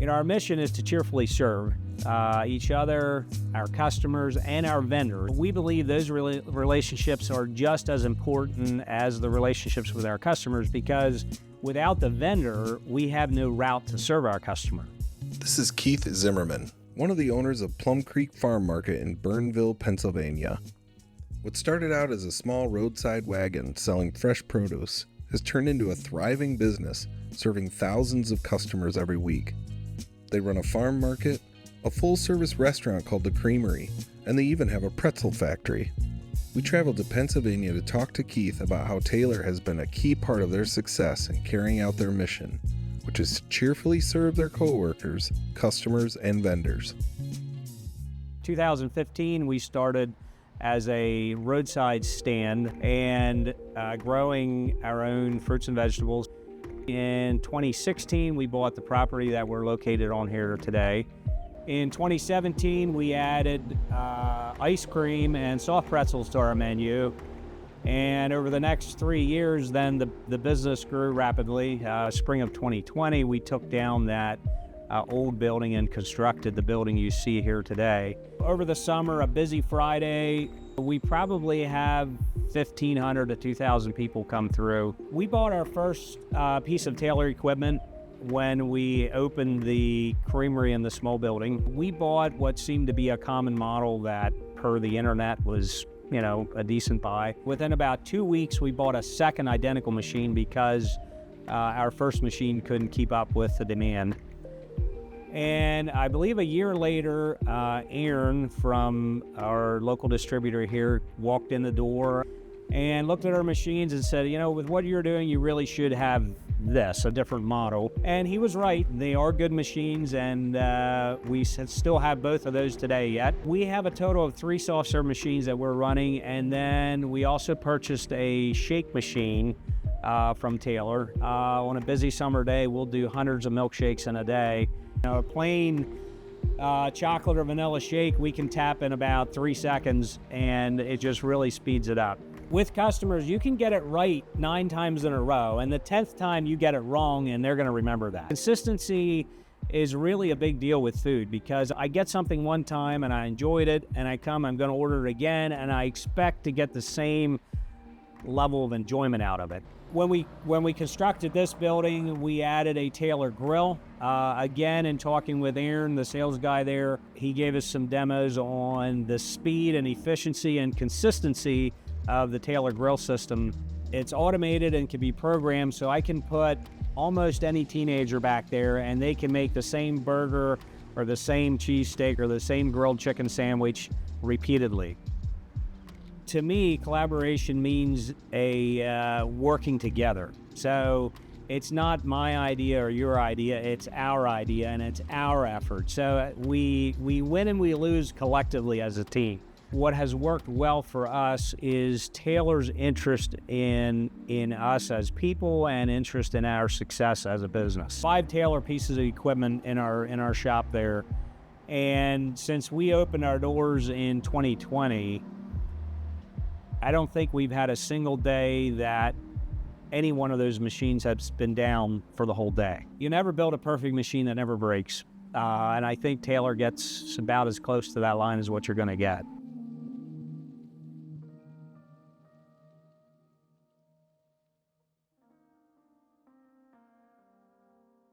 Our mission is to cheerfully serve each other, our customers, and our vendors. We believe those relationships are just as important as the relationships with our customers, because without the vendor, we have no route to serve our customer. This is Keith Zimmerman, one of the owners of Plum Creek Farm Market in Burnville, Pennsylvania. What started out as a small roadside wagon selling fresh produce has turned into a thriving business serving thousands of customers every week. They run a farm market, a full-service restaurant called The Creamery, and they even have a pretzel factory. We traveled to Pennsylvania to talk to Keith about how Taylor has been a key part of their success in carrying out their mission, which is to cheerfully serve their coworkers, customers, and vendors. 2015, we started as a roadside stand and growing our own fruits and vegetables. In 2016, we bought the property that we're located on here today. In 2017, we added ice cream and soft pretzels to our menu. And over the next 3 years, then the business grew rapidly. Spring of 2020, we took down that old building and constructed the building you see here today. Over the summer, a busy Friday, we probably have 1,500 to 2,000 people come through. We bought our first piece of Taylor equipment when we opened the creamery in the small building. We bought what seemed to be a common model that, per the internet, was a decent buy. Within about 2 weeks, we bought a second identical machine because our first machine couldn't keep up with the demand. And I believe a year later, Aaron from our local distributor here walked in the door and looked at our machines and said, with what you're doing, you really should have this, a different model. And he was right. They are good machines, and we still have both of those today yet. We have a total of 3 soft serve machines that we're running, and then we also purchased a shake machine from Taylor. On a busy summer day, we'll do hundreds of milkshakes in a day. A plain chocolate or vanilla shake, we can tap in about 3 seconds, and it just really speeds it up. With customers, you can get it right 9 times in a row, and the 10th time you get it wrong, and they're going to remember that. Consistency is really a big deal with food, because I get something one time and I enjoyed it, and I'm going to order it again, and I expect to get the same level of enjoyment out of it. When we constructed this building, we added a Taylor grill. Again, in talking with Aaron, the sales guy there, he gave us some demos on the speed and efficiency and consistency of the Taylor grill system. It's automated and can be programmed, so I can put almost any teenager back there and they can make the same burger or the same cheesesteak or the same grilled chicken sandwich repeatedly. To me, collaboration means a working together. So it's not my idea or your idea, it's our idea and it's our effort. So we win and we lose collectively as a team. What has worked well for us is Taylor's interest in us as people and interest in our success as a business. 5 Taylor pieces of equipment in our shop there. And since we opened our doors in 2020, I don't think we've had a single day that any one of those machines has been down for the whole day. You never build a perfect machine that never breaks. And I think Taylor gets about as close to that line as what you're going to get.